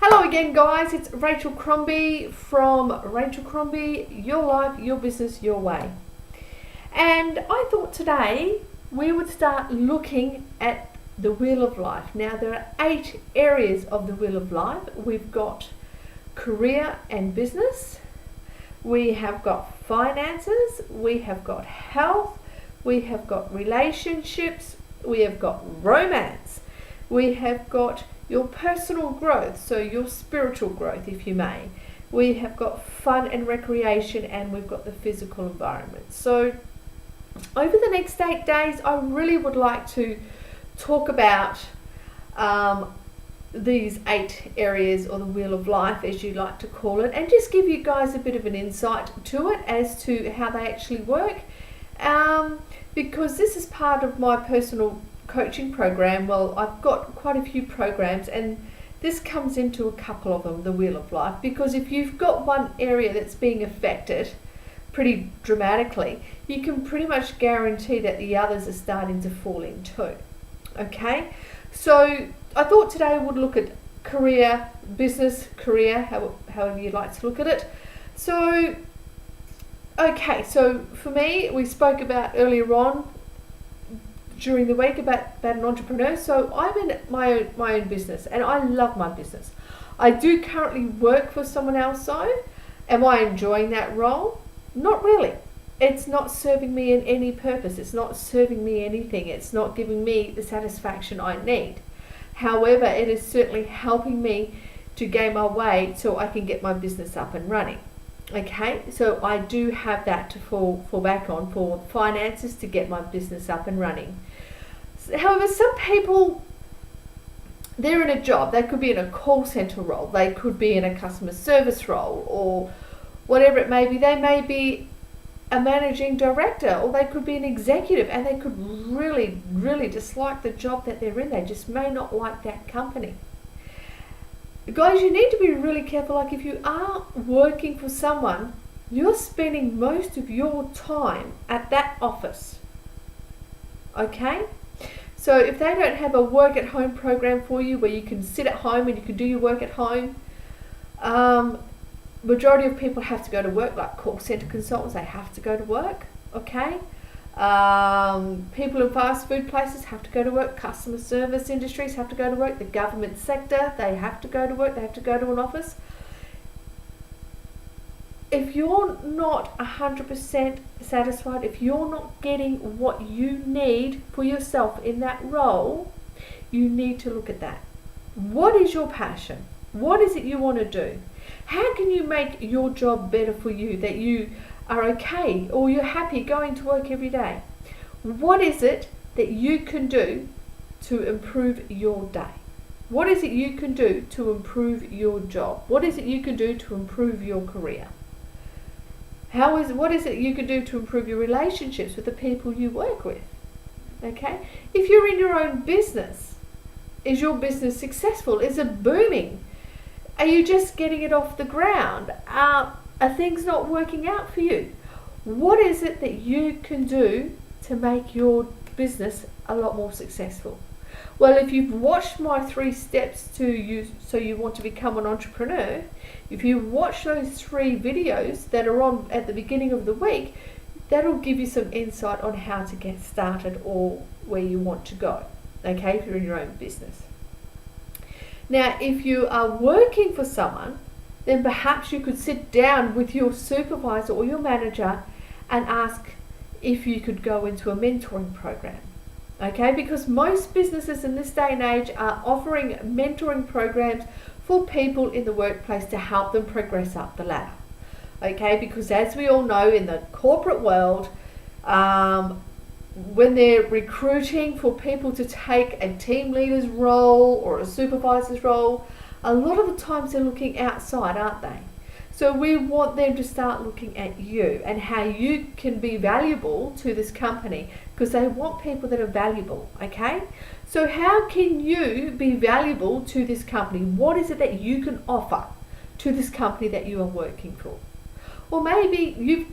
Hello again, guys. It's Rachel Crombie from Rachel Crombie, Your Life, Your Business, Your Way. And I thought today we would start looking at the Wheel of Life. Now, there are 8 areas of the Wheel of Life. We've got career and business. We have got finances. We have got health. We have got relationships. We have got romance. We have got your personal growth, so your spiritual growth, if you may. We have got fun and recreation, and we've got the physical environment. So over the next 8 days, I really would like to talk about these 8 areas, or the Wheel of Life as you like to call it, and just give you guys a bit of an insight to it as to how they actually work, because this is part of my personal coaching program. Well, I've got quite a few programs, and this comes into a couple of them, the Wheel of Life, because if you've got one area that's being affected pretty dramatically, you can pretty much guarantee that the others are starting to fall in too. Okay, so I thought today we'd look at career, business, career, however you'd like to look at it. So okay, so for me, we spoke about earlier on during the week about an entrepreneur. So I'm in my own business, and I love my business. I do currently work for someone else though. Am I enjoying that role? Not really. It's not serving me in any purpose. It's not serving me anything. It's not giving me the satisfaction I need. However, it is certainly helping me to gain my way so I can get my business up and running. Okay, so I do have that to fall back on for finances to get my business up and running. However, some people, they're in a job. They could be in a call center role. They could be in a customer service role, or whatever it may be. They may be a managing director, or they could be an executive, and they could really dislike the job that they're in. They just may not like that company. Guys, you need to be really careful. Like, if you are working for someone, you're spending most of your time at that office. Okay? So if they don't have a work at home program for you where you can sit at home and you can do your work at home, majority of people have to go to work, like call center consultants, they have to go to work. Okay? People in fast food places have to go to work. Customer service industries have to go to work. The government sector, they have to go to work. They have to go to an office. If you're not 100% satisfied, if you're not getting what you need for yourself in that role, you need to look at that. What is your passion? What is it you want to do? How can you make your job better for you, that you are okay or you're happy going to work every day? What is it that you can do to improve your day? What is it you can do to improve your job? What is it you can do to improve your career? What is it you can do to improve your relationships with the people you work with? Okay? If you're in your own business, is your business successful? Is it booming? Are you just getting it off the ground? Are things not working out for you? What is it that you can do to make your business a lot more successful? Well, if you've watched my 3 steps so you want to become an entrepreneur, if you watch those 3 videos that are on at the beginning of the week, that'll give you some insight on how to get started or where you want to go. Okay, if you're in your own business. Now, if you are working for someone, then perhaps you could sit down with your supervisor or your manager and ask if you could go into a mentoring program. Okay, because most businesses in this day and age are offering mentoring programs for people in the workplace to help them progress up the ladder. Okay, because as we all know, in the corporate world, when they're recruiting for people to take a team leader's role or a supervisor's role, a lot of the times they're looking outside, aren't they? So we want them to start looking at you and how you can be valuable to this company, because they want people that are valuable. Okay, so how can you be valuable to this company? What is it that you can offer to this company that you are working for? Or maybe you've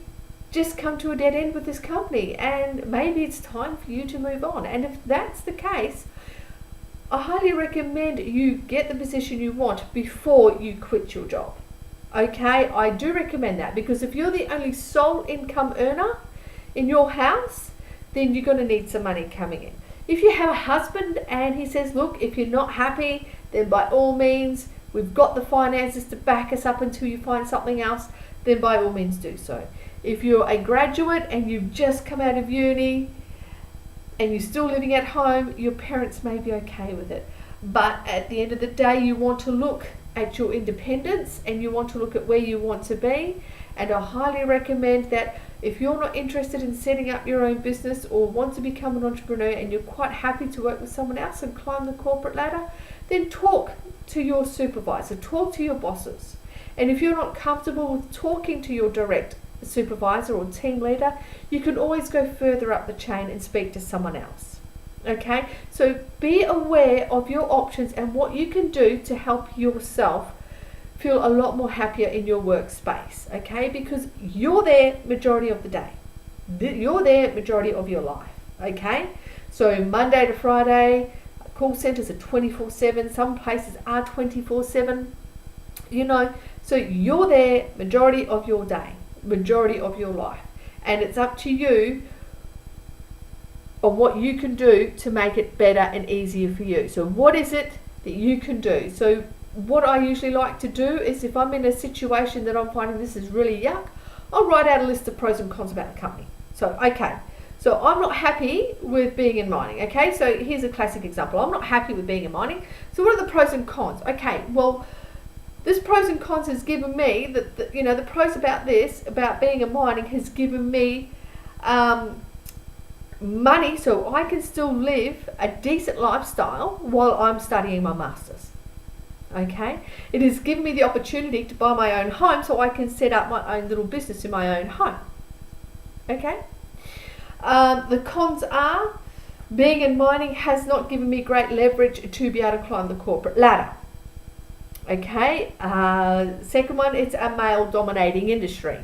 just come to a dead end with this company and maybe it's time for you to move on. And if that's the case, I highly recommend you get the position you want before you quit your job. Okay, I do recommend that, because if you're the only sole income earner in your house, then you're going to need some money coming in. If you have a husband and he says, look, if you're not happy, then by all means, we've got the finances to back us up until you find something else, then by all means do so. If you're a graduate and you've just come out of uni and you're still living at home, your parents may be okay with it. But at the end of the day, you want to look at your independence and you want to look at where you want to be. And I highly recommend that if you're not interested in setting up your own business or want to become an entrepreneur and you're quite happy to work with someone else and climb the corporate ladder, then talk to your supervisor, talk to your bosses. And if you're not comfortable with talking to your direct supervisor or team leader, you can always go further up the chain and speak to someone else. Okay, so be aware of your options and what you can do to help yourself feel a lot more happier in your workspace. Okay, because you're there majority of the day, you're there majority of your life. Okay, so Monday to Friday, call centers are 24/7. Some places are 24/7. You know, so you're there majority of your day, majority of your life, and it's up to you on what you can do to make it better and easier for you. So what is it that you can do? So what I usually like to do is, if I'm in a situation that I'm finding this is really yuck, I'll write out a list of pros and cons about the company. So okay, so I'm not happy with being in mining. Okay, so here's a classic example. I'm not happy with being in mining. So what are the pros and cons? Okay, well, this pros and cons has given me that, you know, the pros about this, about being in mining, has given me money so I can still live a decent lifestyle while I'm studying my masters. Okay, it has given me the opportunity to buy my own home so I can set up my own little business in my own home. Okay, the cons are being in mining has not given me great leverage to be able to climb the corporate ladder. Okay, second one, it's a male dominating industry.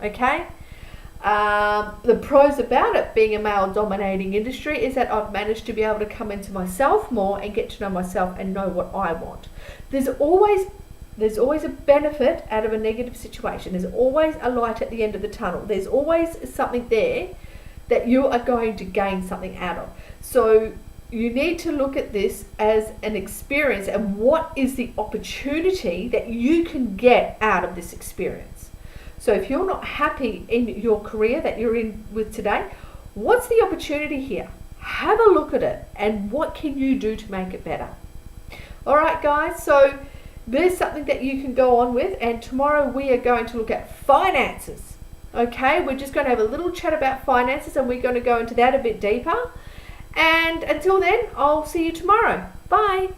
Okay, the pros about it being a male dominating industry is that I've managed to be able to come into myself more and get to know myself and know what I want. There's always a benefit out of a negative situation. There's always a light at the end of the tunnel. There's always something there that you are going to gain something out of. So you need to look at this as an experience and what is the opportunity that you can get out of this experience. So if you're not happy in your career that you're in with today, what's the opportunity here? Have a look at it and what can you do to make it better? All right, guys, so there's something that you can go on with, and tomorrow we are going to look at finances. Okay, we're just going to have a little chat about finances and we're going to go into that a bit deeper. And until then, I'll see you tomorrow. Bye.